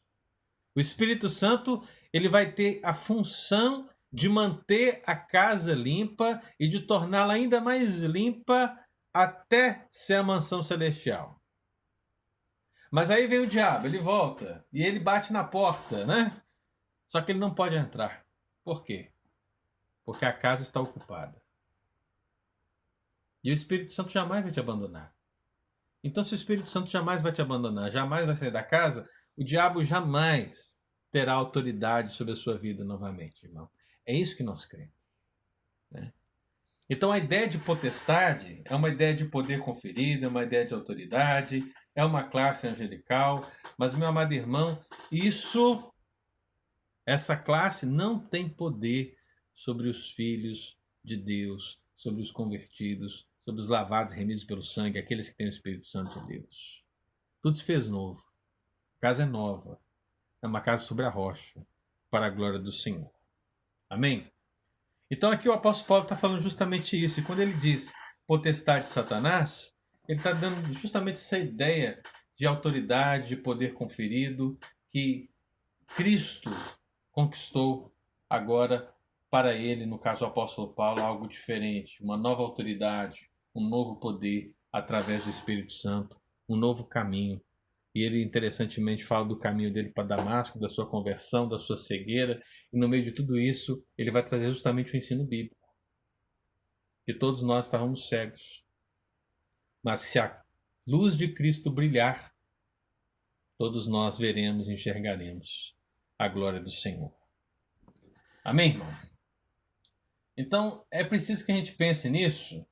O Espírito Santo, ele vai ter a função de manter a casa limpa e de torná-la ainda mais limpa até ser a mansão celestial. Mas aí vem o diabo, ele volta e ele bate na porta, né? Só que ele não pode entrar. Por quê? Porque a casa está ocupada. E o Espírito Santo jamais vai te abandonar. Então, se o Espírito Santo jamais vai te abandonar, jamais vai sair da casa, o diabo jamais terá autoridade sobre a sua vida novamente, irmão. É isso que nós cremos, né? Então, a ideia de potestade é uma ideia de poder conferido, é uma ideia de autoridade, é uma classe angelical. Mas, meu amado irmão, essa classe não tem poder sobre os filhos de Deus, sobre os convertidos, sobre os lavados e remidos pelo sangue, aqueles que têm o Espírito Santo de Deus. Tudo se fez novo. A casa é nova. É uma casa sobre a rocha, para a glória do Senhor. Amém? Então aqui o apóstolo Paulo está falando justamente isso. E quando ele diz potestade de Satanás, ele está dando justamente essa ideia de autoridade, de poder conferido, que Cristo conquistou agora para ele, no caso o apóstolo Paulo, algo diferente, uma nova autoridade, um novo poder através do Espírito Santo, um novo caminho. E ele, interessantemente, fala do caminho dele para Damasco, da sua conversão, da sua cegueira, e no meio de tudo isso, ele vai trazer justamente o ensino bíblico. Que todos nós estávamos cegos. Mas se a luz de Cristo brilhar, todos nós veremos e enxergaremos a glória do Senhor. Amém, irmão? Então, é preciso que a gente pense nisso,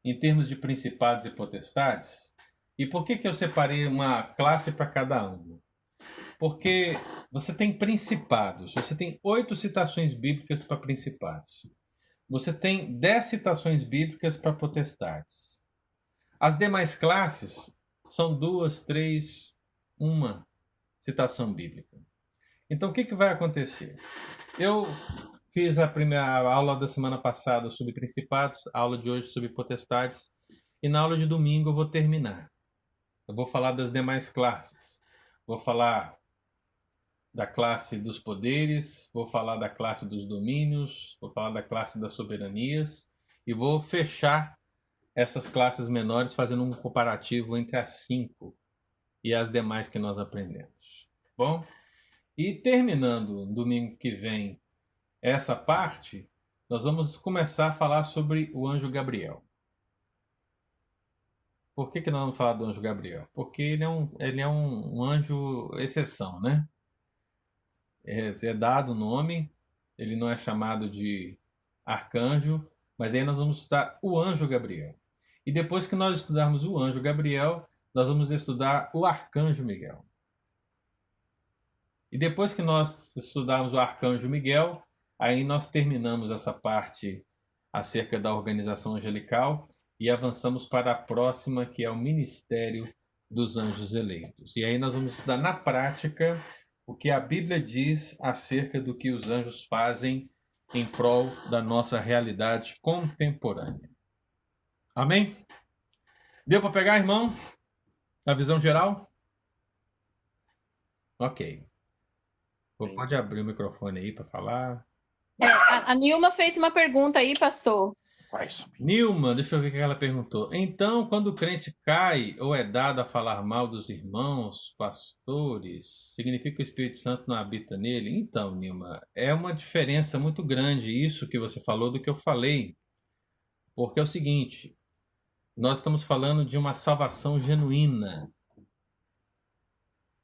em termos de principados e potestades. E por que eu separei uma classe para cada um? Porque você tem principados, você tem 8 citações bíblicas para principados. Você tem 10 citações bíblicas para potestades. As demais classes são 2, 3, 1 citação bíblica. Então, o que vai acontecer? Eu fiz a primeira aula da semana passada sobre principados, a aula de hoje sobre potestades, e na aula de domingo eu vou terminar. Eu vou falar das demais classes. Vou falar da classe dos poderes, vou falar da classe dos domínios, vou falar da classe das soberanias e vou fechar essas classes menores fazendo um comparativo entre as 5 e as demais que nós aprendemos. Bom? E terminando domingo que vem essa parte, nós vamos começar a falar sobre o anjo Gabriel. Por que nós vamos falar do anjo Gabriel? Porque ele é um anjo exceção, né? É dado o nome, ele não é chamado de arcanjo, mas aí nós vamos estudar o anjo Gabriel. E depois que nós estudarmos o anjo Gabriel, nós vamos estudar o arcanjo Miguel. E depois que nós estudarmos o arcanjo Miguel, aí nós terminamos essa parte acerca da organização angelical e avançamos para a próxima, que é o ministério dos anjos eleitos. E aí nós vamos estudar na prática o que a Bíblia diz acerca do que os anjos fazem em prol da nossa realidade contemporânea. Amém? Deu para pegar, irmão? A visão geral? Ok. Pode abrir o microfone aí para falar. A Nilma fez uma pergunta aí, pastor. Nilma, deixa eu ver o que ela perguntou. Então, quando o crente cai ou é dado a falar mal dos irmãos, pastores, significa que o Espírito Santo não habita nele? Então, Nilma, é uma diferença muito grande isso que você falou do que eu falei. Porque é o seguinte, nós estamos falando de uma salvação genuína.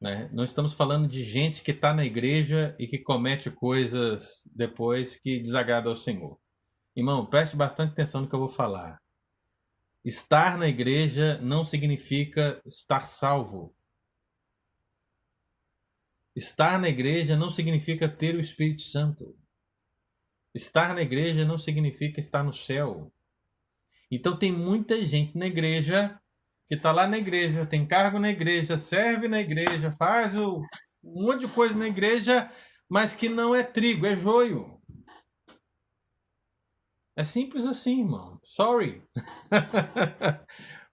Né? Não estamos falando de gente que está na igreja e que comete coisas depois que desagrada ao Senhor. Irmão, preste bastante atenção no que eu vou falar. Estar na igreja não significa estar salvo. Estar na igreja não significa ter o Espírito Santo. Estar na igreja não significa estar no céu. Então tem muita gente na igreja que está lá na igreja, tem cargo na igreja, serve na igreja, faz um monte de coisa na igreja, mas que não é trigo, é joio. É simples assim, irmão. Sorry.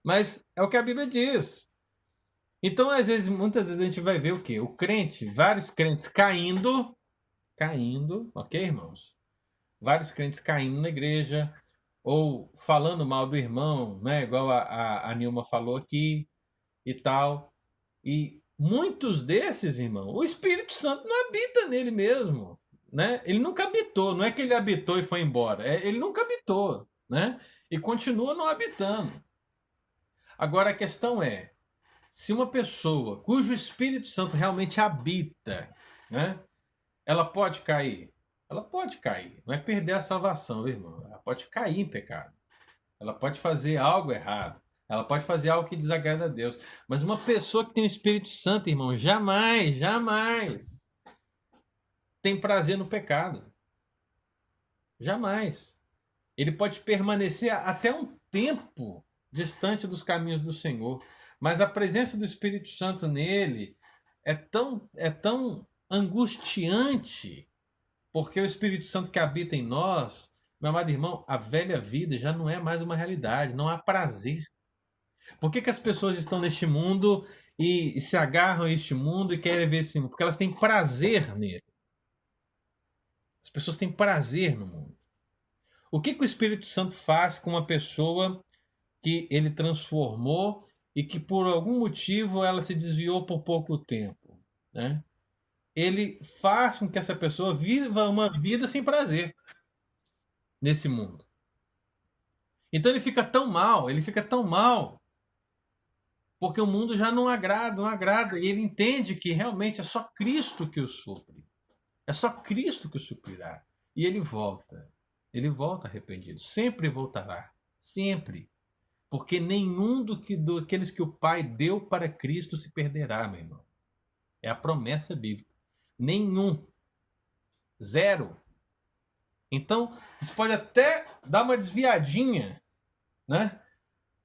Mas é o que a Bíblia diz. Então, muitas vezes a gente vai ver o quê? O crente, vários crentes caindo, ok, irmãos? Vários crentes caindo na igreja, ou falando mal do irmão, né? Igual a Nilma falou aqui e tal. E muitos desses, irmão, o Espírito Santo não habita nele mesmo. Né? Ele nunca habitou, não é que ele habitou e foi embora, ele nunca habitou, né? E continua não habitando. Agora a questão é, se uma pessoa cujo Espírito Santo realmente habita, né? Ela pode cair? Ela pode cair, não é perder a salvação, irmão. Ela pode cair em pecado, ela pode fazer algo errado, ela pode fazer algo que desagrada a Deus, mas uma pessoa que tem o Espírito Santo, irmão, jamais tem prazer no pecado. Jamais. Ele pode permanecer até um tempo distante dos caminhos do Senhor, mas a presença do Espírito Santo nele é tão angustiante, porque o Espírito Santo que habita em nós Meu amado irmão, a velha vida já não é mais uma realidade, não há prazer. Por que as pessoas estão neste mundo e se agarram a este mundo e querem ver esse mundo? Porque elas têm prazer nele. As pessoas têm prazer no mundo. O que o Espírito Santo faz com uma pessoa que ele transformou e que por algum motivo ela se desviou por pouco tempo, né? Ele faz com que essa pessoa viva uma vida sem prazer nesse mundo. Então ele fica tão mal, porque o mundo já não agrada, e ele entende que realmente é só Cristo que o supre. É só Cristo que o suprirá. E ele volta arrependido, sempre voltará, sempre. Porque nenhum daqueles que o Pai deu para Cristo se perderá, meu irmão. É a promessa bíblica. Nenhum. Zero. Então, você pode até dar uma desviadinha, né?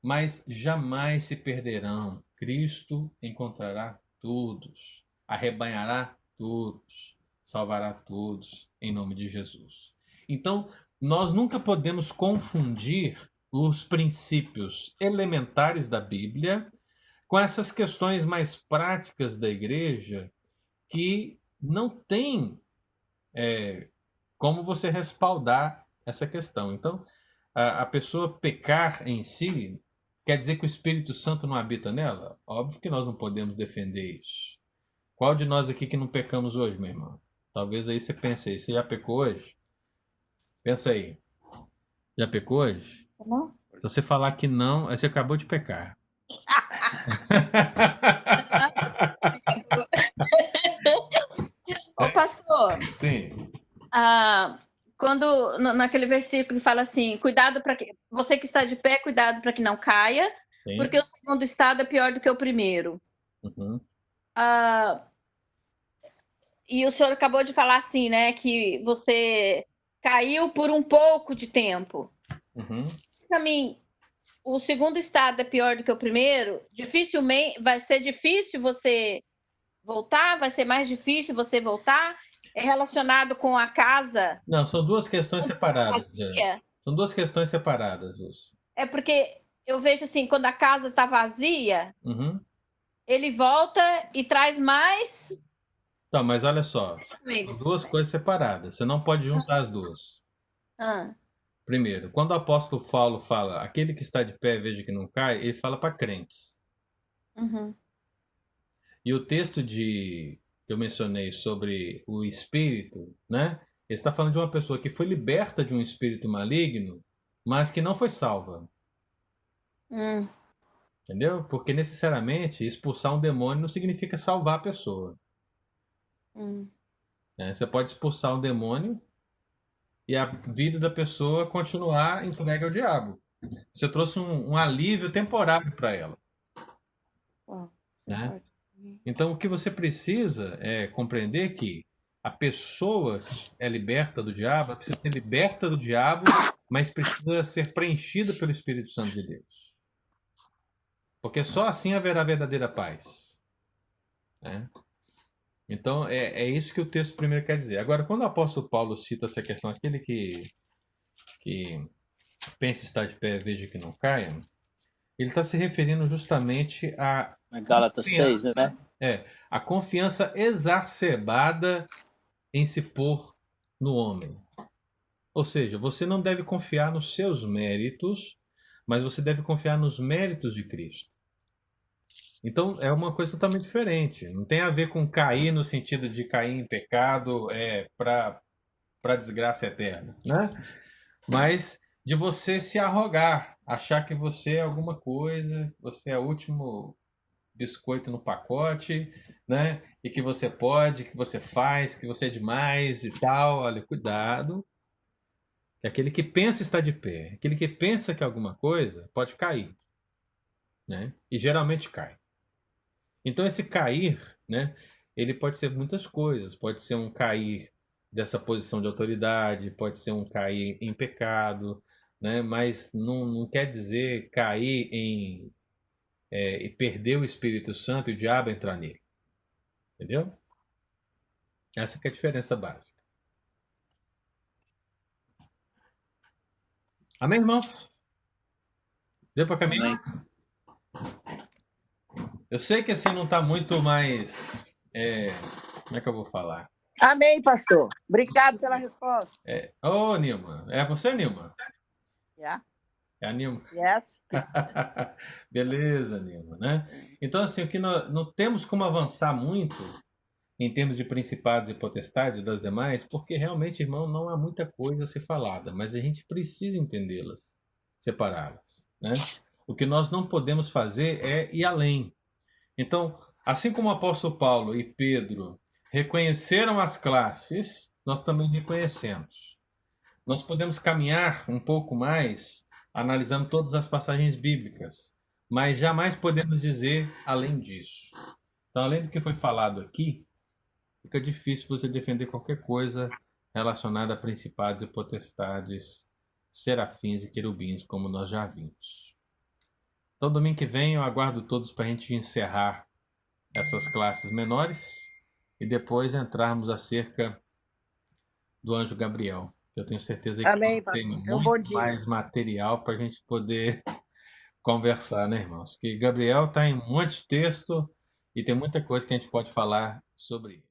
Mas jamais se perderão. Cristo encontrará todos, arrebanhará todos, salvará todos, em nome de Jesus. Então, nós nunca podemos confundir os princípios elementares da Bíblia com essas questões mais práticas da igreja que não tem como você respaldar essa questão. Então, a pessoa pecar em si quer dizer que o Espírito Santo não habita nela? Óbvio que nós não podemos defender isso. Qual de nós aqui que não pecamos hoje, meu irmão? Talvez aí você pense aí, você já pecou hoje? Pensa aí. Já pecou hoje? Não? Se você falar que não, aí você acabou de pecar. Ô, pastor, Sim. quando naquele versículo que fala assim, cuidado para que você que está de pé, cuidado para que não caia, Sim. porque o segundo estado é pior do que o primeiro. Uhum. E o senhor acabou de falar assim, né, que você caiu por um pouco de tempo. Uhum. Para mim, o segundo estado é pior do que o primeiro. Dificilmente vai ser difícil você voltar, vai ser mais difícil você voltar. É relacionado com a casa. Não, são duas questões separadas. Vazia. São duas questões separadas, Lúcio. É porque eu vejo assim, quando a casa está vazia, Uhum. ele volta e traz mais. Tá, mas olha só. São duas coisas separadas. Você não pode juntar as duas. Primeiro, quando o apóstolo Paulo fala aquele que está de pé, veja que não cai, ele fala para crentes. Uhum. E o texto que eu mencionei sobre o espírito, né? Ele está falando de uma pessoa que foi liberta de um espírito maligno, mas que não foi salva. Entendeu? Porque necessariamente expulsar um demônio não significa salvar a pessoa. Você pode expulsar um demônio e a vida da pessoa continuar entregue ao diabo. Você trouxe um alívio temporário para ela. Né? Então, o que você precisa é compreender que a pessoa que é liberta do diabo, ela precisa ser liberta do diabo, mas precisa ser preenchida pelo Espírito Santo de Deus. Porque só assim haverá verdadeira paz. Né? Então, é isso que o texto primeiro quer dizer. Agora, quando o apóstolo Paulo cita essa questão, aquele que pensa estar de pé, veja que não caia, ele está se referindo justamente a Gálatas 6, né? A confiança exacerbada em se pôr no homem. Ou seja, você não deve confiar nos seus méritos, mas você deve confiar nos méritos de Cristo. Então é uma coisa totalmente diferente. Não tem a ver com cair no sentido de cair em pecado para desgraça eterna, né? Mas de você se arrogar, achar que você é alguma coisa, você é o último biscoito no pacote, né? E que você pode, que você faz, que você é demais e tal. Olha, cuidado. Que aquele que pensa está de pé, aquele que pensa que é alguma coisa pode cair, né? E geralmente cai. Então esse cair, né? Ele pode ser muitas coisas. Pode ser um cair dessa posição de autoridade, pode ser um cair em pecado, né? Mas não quer dizer cair e perder o Espírito Santo e o diabo entrar nele. Entendeu? Essa que é a diferença básica. Amém, irmão? Deu para caminhar? Eu sei que assim não está muito mais... como é que eu vou falar? Amém, pastor. Obrigado pela resposta. Ô, Nilma. É você, Nilma? Yeah. É a Nilma? Yes. Beleza, Nilma, né? Então, assim, o que nós não temos como avançar muito em termos de principados e potestades das demais, porque realmente, irmão, não há muita coisa a ser falada, mas a gente precisa entendê-las, separá-las, né? O que nós não podemos fazer é ir além. Então, assim como o apóstolo Paulo e Pedro reconheceram as classes, nós também reconhecemos. Nós podemos caminhar um pouco mais analisando todas as passagens bíblicas, mas jamais podemos dizer além disso. Então, além do que foi falado aqui, fica difícil você defender qualquer coisa relacionada a principados e potestades, serafins e querubins, como nós já vimos. Então, domingo que vem, eu aguardo todos para a gente encerrar essas classes menores e depois entrarmos acerca do anjo Gabriel. Eu tenho certeza que Amém, tem pastor. muito mais material para a gente poder conversar, né, irmãos? Que Gabriel está em um monte de texto e tem muita coisa que a gente pode falar sobre ele.